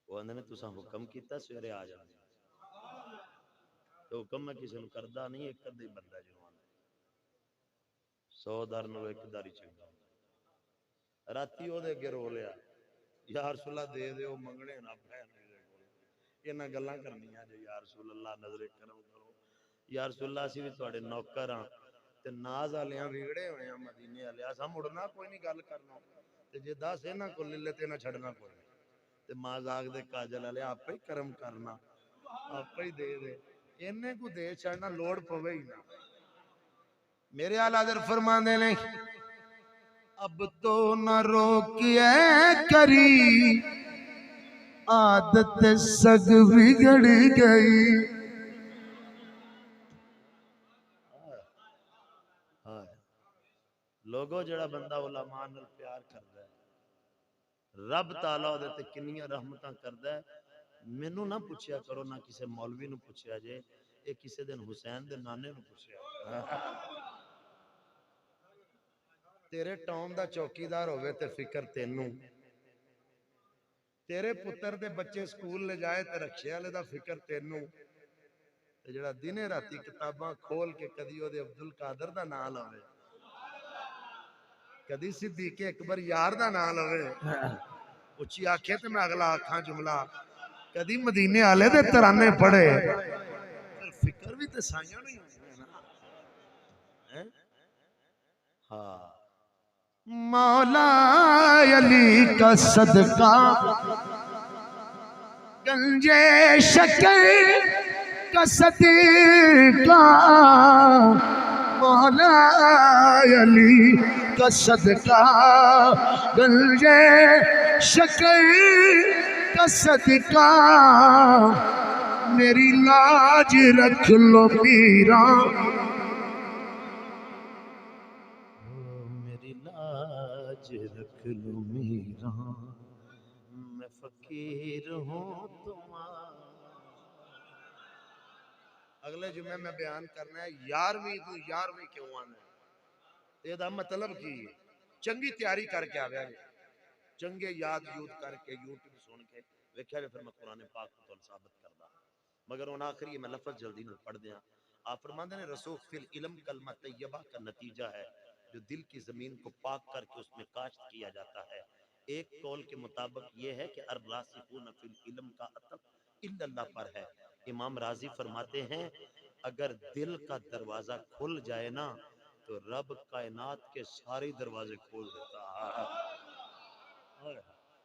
وہ اندر نے تساں حکم کیتا سویرے آ جاندے تو حکم میں کسی نے کردہ نہیں ایک کدی بندہ جنوان 100 در نو ایک داری چنگا راتی او دے گرو لیا یا رسول اللہ دے دے او منگنے نہ پہن یہ نہ گلاں کرنی ہے جو یا رسول اللہ نظر کرم کرو یا رسول اللہ سی بھی تواڈے نوکر ہاں تے ناز والیاں وگڑے ہوئے ہیں مدینے والے اساں مڑنا کوئی نہیں گل کرنا تے جے 10 انہاں کو لے تے نہ چھڑنا کوئی تے مازاق دے کاجل والے آپ ہی کرم کرنا آپ ہی دے دے انہیں کو دے چھڑنا لوڑ پوے ہی نہ میرے آلہ حضرت فرماندے نے اب تو نہ روکیے کری عادت سگ بگڑ گئی. ہائے لوگو جڑا بندہ علماء نال پیار کردا ہے رب تعالیٰ دے تے کنیاں رحمتاں کردا ہے. مینوں نہ پوچھیا کرو نہ کسے مولوی نو پوچھیا جے اے کسے دن حسین دے نانے نو پوچھیا. تیرے ٹاؤن دا چوکیدار ہوئے تے فکر تینوں تیرے پتر دے بچے سکول لے جائے تے رکشے والے دا فکر تینوں تے جڑا دنے راتی کتاباں کھول کے کدی او دے عبدالقادر دا نام لوے کدی صدیق اکبر یار دا نام لوے اچھی آکھے تے میں اگلا آکھاں جملہ کدی مدینے والے دے ترانے پڑھے پھر فکر بھی تے سائیاں نہیں ہوندے نا. ہاں مولا علی کا صدقہ گنجے شکر کا صدقہ مولا علی کا صدقہ گنجے شکر کا صدقہ میری لاج رکھ لو میرا میری لاج رکھ لو میرا میں فقیر ہوں تمہارا. اگلے جمعے میں بیان کرنا ہے 11ویں کیوں آنا ہے یہ دا مطلب کی ہے. چنگی تیاری کر کے آویا جی چنگے یاد کر کے یوٹیوب سن کے ویکھیا جے پھر میں قرآن پاک کو تول ثابت کردا مگر ان آخری میں لفظ جلدی نہ پڑھ دیاں. آپ فرماندے نے رسوخ فی العلم کلمہ طیبہ کا نتیجہ ہے جو دل کی زمین کو پاک کر کے اس میں کاشت کیا جاتا ہے. ایک قول کے مطابق یہ ہے کہ الراسخون فی العلم کا عطف الا اللہ پر ہے. امام راضی فرماتے ہیں اگر دل کا دروازہ کھل جائے نا تو رب کائنات کے سارے دروازے کھول دیتا ہے.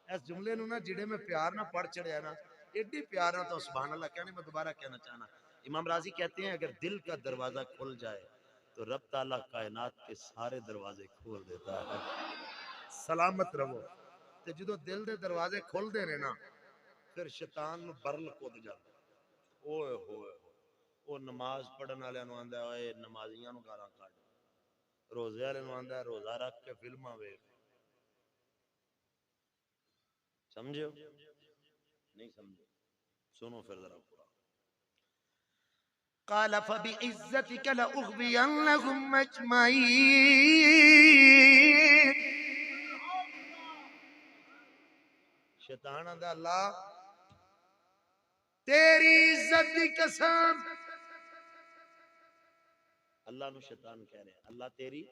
اس جملے نو نا جڑے میں پیار نہ پڑھ چڑھیا نا ایڈی پیار نہ تو سبحان اللہ کہنے میں دوبارہ کہنا چاہنا. امام راضی کہتے ہیں اگر دل کا دروازہ کھل جائے تو رب تعالیٰ کائنات کے سارے دروازے کھول دیتا ہے. سلامت رہو. تے جدو دل دے دروازے کھل دے نے نا پھر شیطان نو برل کود جاتا. اوئے ہوئے او نماز پڑھن والے نو آندا اے نمازیاں نو گالاں کڈ روزے والے نو آندا روزہ رکھ کے فلماں ویکھ. سمجھو نہیں سمجھو سنو پھر ذرا پورا. قال فبعزتك لأغوينهم أجمعين. شیطان آندا اللہ تیری عزت دی قسم. اللہ نو شیطان کہہ رہے اللہ تیری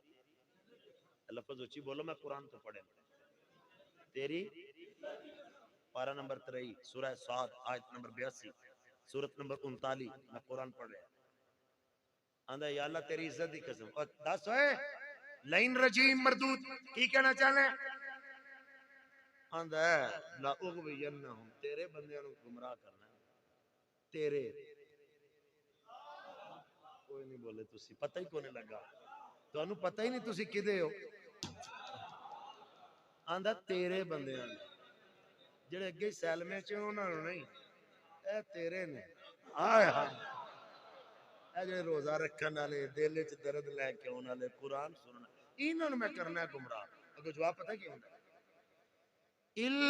لفظ اچھی بولو میں قرآن تو پڑھے تیری پارہ نمبر 3 سورہ صاد آیت نمبر 82 سورت نمبر 39 میں قرآن پڑھ رہا آندہ یا اللہ تیری عزت دی قسم. اور دس ہوئے لین رجیم مردود کی کہنا چاہنے آندہ ہے لا اغوینہم تیرے بندیاں نو گمراہ کرنا ہے. تیرے کوئی نہیں بولے تسی پتہ ہی کونے لگا تو انہوں پتہ ہی نہیں تسی کدے ہو. آندہ تیرے بندیاں نو جڑے اگے سیلمے چ انہاں نو نہیں اے تیرے نے. آئے ہاں اے جڑے روزہ رکھن والے دل وچ درد لے کے اون والے قرآن سننا انہاں نو میں کرنا ہے گمراہ. اگر جواب پتہ کیا ہوندا الا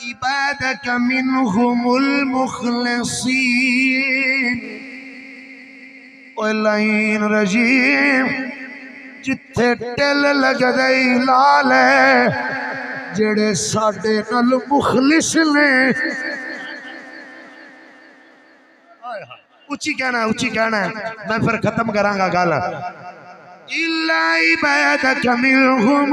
عبادك منهم المخلصين. او لائن رجیم جتھے ٹل لگ دئی لال ہے جڑے ساڈے نال مخلص نے. اچھی کہنا ہے میں پھر ختم کراں گا گل. الا عبادك منهم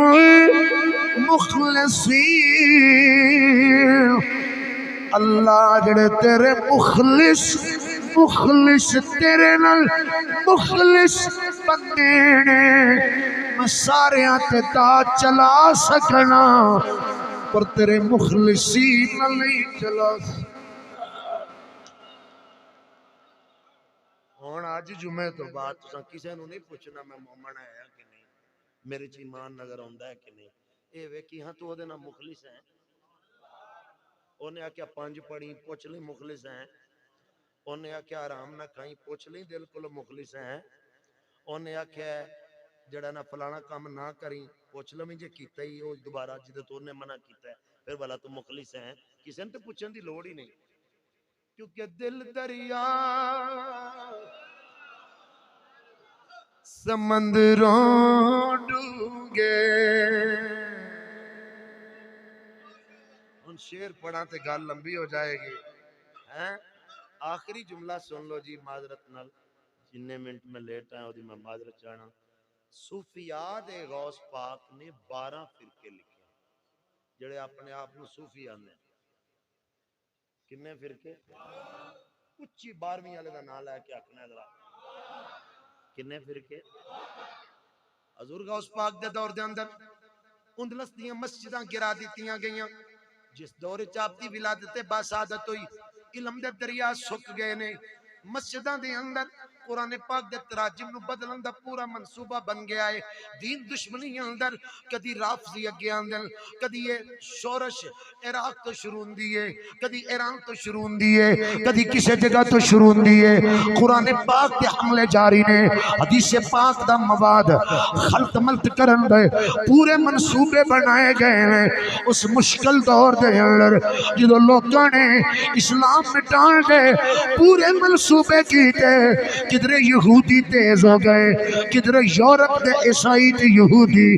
المخلصين. اللہ جڑے تیرے مخلص تیرے نال مخلص بندے نے میں سارے تے تا چلا سکنا پر تیرے مخلصین نال نہیں چلا. ہن اج جمعے تو بعد تساں کسے نو نہیں پوچھنا میں مومن ہے کہ نہیں میرے چ ایمان نظر آندا ہے کہ نہیں. اے ویکھی ہاں تو او دے نال مخلص ہیں انہیں آکھیا 5 پڑھی پوچھ لیں مخلص ہیں انہیں آکھیا آرام نہ کھائیں پوچھ لیں دل کو مخلص ہیں انہیں آکھیا جڑا نہ فلانا کام نہ کریں پوچھ لیں جے کیتا ہی وہ دوبارہ جدے تو نے منع کیتا ہے پھر بھلا تو مخلص ہیں کسی نے تو پوچھن دی لوڑ ہی نہیں کیونکہ دل دریا سمندروں ڈوبے ان شیر پڑھا تے گل لمبی ہو جائے گی ہیں آخری جملہ سن لو جی معذرت نال جننے منٹ میں لیٹ آیا میں معذرت چاہنا صوفیاء دے غوث پاک نے 12 فرقے لکھے جڑے اپنے آپ نو صوفی آندے کنے فرقے اچھی 12ویں والے دا نام لے کے آکھنا ہے ذرا کنے فرقے حضور غوث پاک دے دور دے اندر اندلس دیاں مسجداں گرا دتیاں گئیاں جس دور چاپ دی ولادت باسعادت ہوئی علم دے دریا سک گئے نے مسجداں دے اندر قرآن پاک دے تراجم نو بدلن دا پورا منصوبہ بن گیا ہے دین دشمنی اندر کدی رافضی اگے آندن کدی یہ شورش عراق تو شروع ہوندی ہے کدی ایران تو شروع ہوندی ہے کدی کسی جگہ تو شروع ہوندی ہے قرآن پاک دے حملے جاری نے حدیث پاک دا مواد خلط ملت کرن دے پورے منصوبے بنائے گئے ہیں اس مشکل دور دے اندر جدو لوگوں نے اسلام مٹان دے پورے منصوبے کیتے کدھر یہودی تیز ہو گئے کدھر یورپ دے عیسائی تے یہودی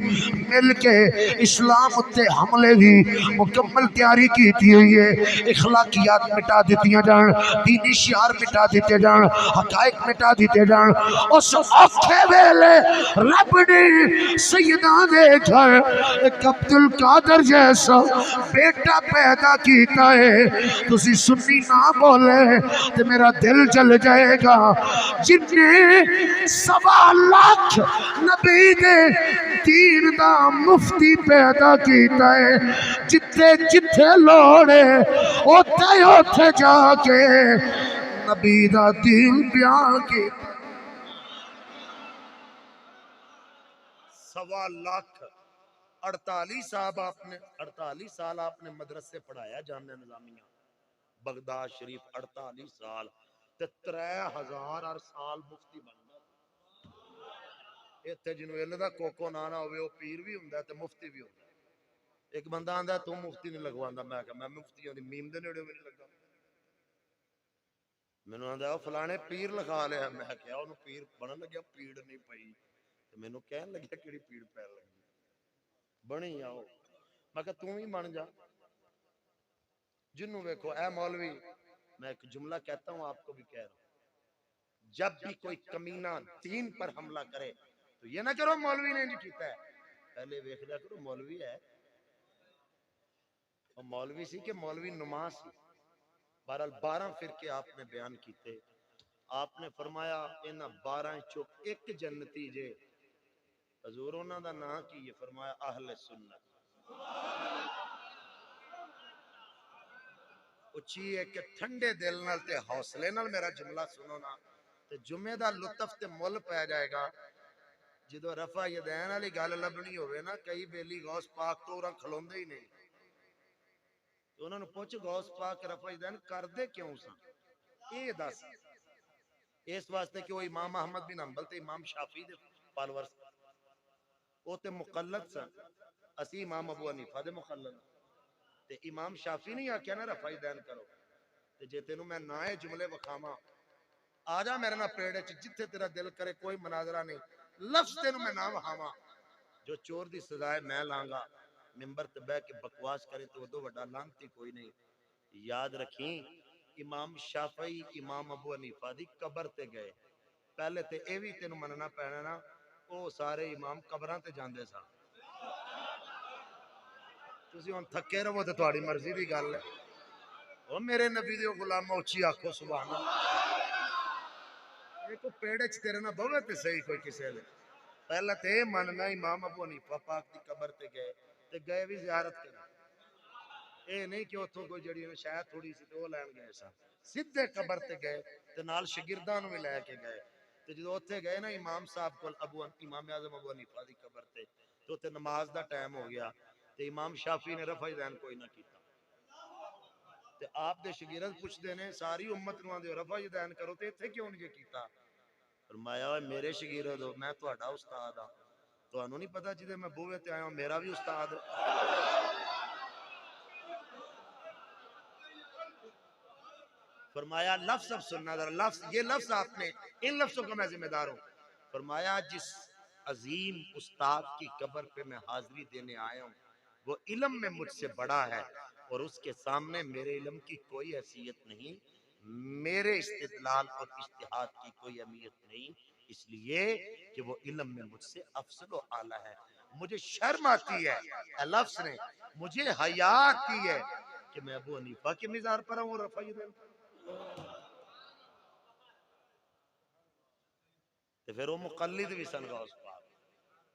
مل کے اسلام تے حملے بھی مکمل تیاری کیتی ہوئی ہے اخلاقیات مٹا دیتیاں جان دینی شعار مٹا دیتے جان حقائق مٹا دیتے جان اس اوکھے ویلے رب نے سیداں دے گھر ایک عبدالقادر جیسا بیٹا پیدا کیتا ہے تسی سنی نہ بولے تو میرا دل جل جائے گا جن نے 1.25 لاکھ نبی دے دین دا مفتی پیدا کیتا ہے جتھے جتھے لوڑے اوتھے اوتھے جا کے نبی دا دین بیان کیتا 1.25 لاکھ 48 سال آپ نے مدرسے پڑھایا جامعہ نظامیہ بغداد شریف 48 سال تے 3000 سال مفتی بننا ایتھے جنوں علم دا کوکو نانا ہوئے وہ پیر بھی ہوندا ہے تے مفتی بھی ہوندا ہے ایک بندہ آندا تو مفتی نہیں لگواندا میں کہا میں مفتیاں دی میم دے نیڑے بھی نہیں لگا مینوں آندا او فلانے پیر لگا لیا میں کہا اونوں پیر بنن لگیا پیڑ نہیں پئی تے مینوں کہن لگیا کیڑی پیڑ پے لگی بنی آؤ میں کہا تم ہی بن جا جنوں دیکھو اے مولوی میں ایک جملہ کہتا ہوں آپ کو بھی کہہ رہا ہوں جب بھی کوئی کمینہ دین پر حملہ کرے تو یہ نہ کرو مولوی نے نہیں کیتا ہے پہلے دیکھ لیا کرو مولوی ہے اور مولوی سی کہ مولوی نماز سی بہرحال 12 فرقے آپ نے بیان کیتے آپ نے فرمایا انہاں 12 چوں ایک جنتی جے حضور انہاں دا نام کی یہ فرمایا اہل سنت اچھی ہے کہ ٹھنڈے دل نال تے حوصلے نال میرا جملہ سنو نا تے جمعے دا لطف تے مل پہ جائے گا جدو رفع یدین والی گل لبنی ہوئے نا کئی بیلی غوث پاک تو اوراں کھلوندے ہی نہیں تو انہوں نے پوچھ غوث پاک رفع یدین کر دے کیوں سا اے دس اس واسطے کہ وہ امام احمد بن حنبل تے امام شافعی دے فالوور وہ تے مقلد سن اسی امام ابو حنیفہ دے مقلد تے امام شافعی نہیں آکھیا نا رفع یدین کرو تے جے تینوں میں نائے جملے وکھاواں آ جا میرے نا پیڑے چ جتھے تیرا دل کرے کوئی مناظرہ نہیں لفظ تینوں میں نہ وہاواں جو چور دی سزائے میں لانگا ممبر تے بیٹھ کے بکواس کرے تو دو وڈا لانتی کوئی نہیں یاد رکھیں امام شافعی امام ابو حنیفہ دی قبر تے گئے پہلے تے اے وی تینوں مننا پینا نا او سارے امام قبراں تے جاندے سن تسی ہن تھکے رہو تے تہاڈی مرضی دی گل ہے او میرے نبی دے غلام اونچی آکھو سبحان اللہ ایک پیڑے چ تیرے نہ بوے تے صحیح کوئی کسے لے پہلا تے مننا امام ابو حنیفہ پاک دی قبر تے گئے بھی زیارت کرن اے نہیں کہ اتھوں کوئی جڑی شاید تھوڑی سی تے او لین گئے سن سیدھے قبر تے گئے تے نال شاگرداں نوں بھی لے کے گئے تے جدوں اوتھے گئے نا امام صاحب کول امام اعظم ابو حنیفہ دی قبر تے اوتھے نماز دا ٹائم ہو گیا تے امام شافی نے رفع دین کوئی نہ کیتا تے آپ دے شاگرد پوچھدے نے ساری امت نوں آندے رفع دین کرو تے ایتھے کیوں نہیں کیتا فرمایا اوے میرے شاگرد ہو میں تہاڈا استاد ہاں تانوں نہیں پتہ جدے میں بوئے تے آیا ہوں میرا بھی استاد فرمایا لفظ اب سننا ذرا لفظ یہ لفظ آپ نے ان لفظوں کا میں ذمہ دار ہوں فرمایا جس عظیم استاد کی قبر پہ میں حاضری دینے آیا ہوں وہ علم میں مجھ سے بڑا ہے اور اس کے سامنے میرے علم کی کوئی حیثیت نہیں میرے استدلال اور اجتہاد کی کوئی اہمیت نہیں اس لیے کہ وہ علم میں مجھ سے افضل و اعلیٰ ہے مجھے شرم آتی ہے اے لفظ نے مجھے حیا آتی ہے کہ میں ابو حنیفہ کے مزار پر ہوں رفع دین تے پھر وہ مقلد بھی سن غوث پاک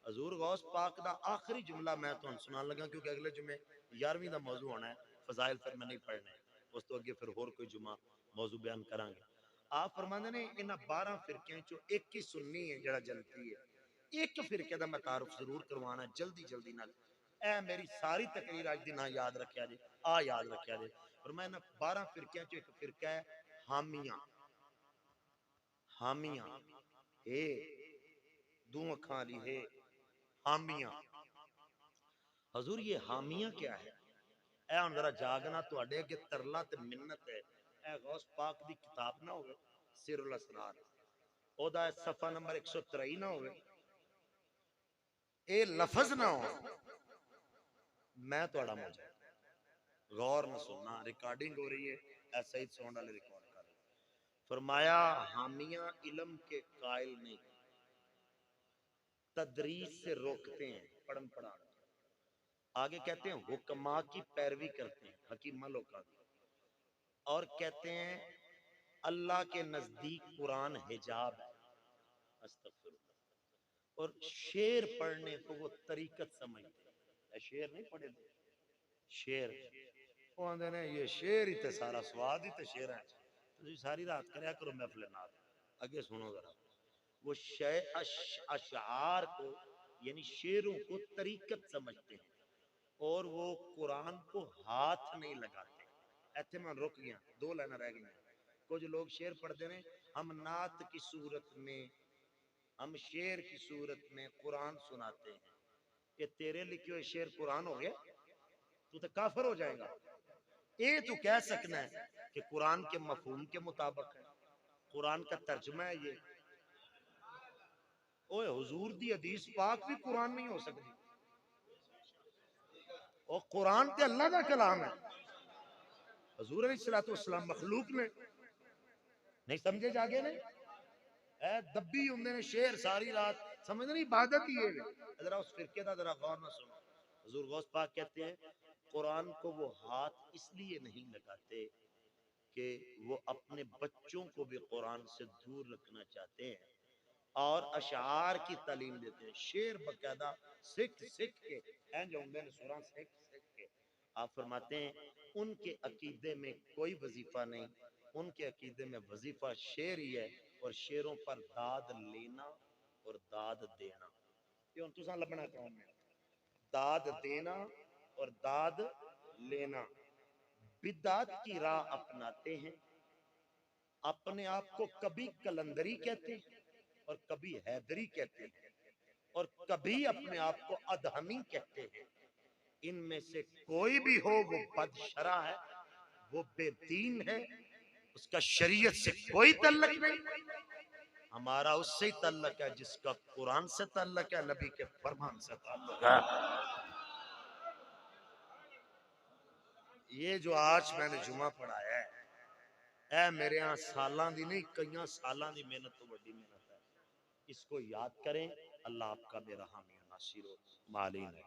حضور غوث پاک دا آخری جملہ میں تو سنان لگا کیونکہ اگلے جمعے 11ویں دا موضوع ہونا ہے فضائل پھر میں نہیں پڑھنے اس تو اگے پھر اور کوئی جمعہ موضوع بیان کریں گے آپ فرماندے نے انہاں 12 فرقیاں چوں ایک ہی سنی ہے جڑا جنتی ہے ایک فرقے دا میں تعارف ضرور کروانا جلدی جلدی نال اے میری ساری تقریر اج دن یاد رکھیا جی یاد رکھیا جی فرمایا 12 فرقیاں چوں ایک فرقہ ہے حامیہ حامیہ اے دو اکھاں والی ہے حامیہ حضور یہ حامیہ کیا ہے اے ہن ذرا جاگنا تواڈے اگے ترلا تے منت ہے اے غوث پاک دی کتاب نہ ہوے سر الاسرار او دا صفحہ نمبر 123 نہ ہوے اے لفظ نہ ہو میں تواڈا مجھے غور نہ سننا ریکارڈنگ ہو رہی ہے اے سعید سونڈ والے ریکارڈ کر رہے فرمایا حامیہ علم کے قائل نہیں تدریس سے روکتے ہیں پڑھن پڑھانا آگے کہتے ہیں حکما کی پیروی کرتے ہیں حکیمہ لوگ اور کہتے ہیں اللہ کے نزدیک قرآن حجاب ہے استغفر اللہ اور شعر پڑھنے کو وہ طریقت سمجھتے ہیں شعر نہیں پڑھے دے شعر وہ آندے نے یہ شعر ہی تے سارا سواد ہی تے شعر ہے تو ساری رات کریا کرو محفل نات آگے سنو ذرا وہ اشعار کو یعنی شعروں کو طریقت سمجھتے ہیں اور وہ قرآن کو ہاتھ نہیں لگاتے ایتھے میں رک گیا 2 لائنیں رہ گئی کچھ لوگ شعر پڑھتے ہیں ہم نعت کی صورت میں ہم شعر کی صورت میں قرآن سناتے ہیں کہ تیرے لکھے ہوئے شعر قرآن ہو گیا تو کافر ہو جائے گا یہ تو کہہ سکنا ہے کہ قرآن کے مفہوم کے مطابق ہے قرآن کا ترجمہ ہے یہ اوے حضور دی حدیث پاک بھی قرآن نہیں ہو سکتی اور قرآن تے اللہ کا کلام ہے حضور علیہ الصلوۃ والسلام مخلوق نے نہیں سمجھے جاگے نے اے دبی ہوندے نے شعر ساری رات سمجھ نہیں عبادت ہی ہے ذرا اس فرقے دا ذرا غور نہ سنو حضور غوث پاک کہتے ہیں قرآن کو وہ ہاتھ اس لیے نہیں لگاتے کہ وہ اپنے بچوں کو بھی قرآن سے دور رکھنا چاہتے ہیں اور اشعار کی تعلیم دیتے ہیں شعر باقاعدہ سکھ کے اینج ہوندے نے سوراں سکھ کے آپ فرماتے ہیں ان کے عقیدے میں کوئی وظیفہ نہیں ان کے عقیدے میں وظیفہ شعر ہی ہے اور شعروں پر داد لینا اور داد دینا یہ ان تساں لبنا کون میں داد دینا اور داد لینا بدعت کی راہ اپناتے ہیں اپنے آپ کو کبھی کلندری کہتے ہیں اور کبھی حیدری کہتے ہیں اور کبھی اپنے آپ کو ادہمی کہتے ہیں ان میں سے کوئی بھی ہو وہ بد شرع ہے وہ بے دین ہے اس کا شریعت سے کوئی تعلق نہیں ہمارا اس سے تعلق ہے جس کا قرآن سے تعلق ہے نبی کے فرمان سے تعلق ہے یہ جو آج میں نے جمعہ پڑھایا ہے اے میرے ہاں سالاں دی نہیں کئیاں سالاں دی محنت تو بڑی محنت ہے اس کو یاد کریں اللہ آپ کا میرا حامی و ناصر و معلین ہے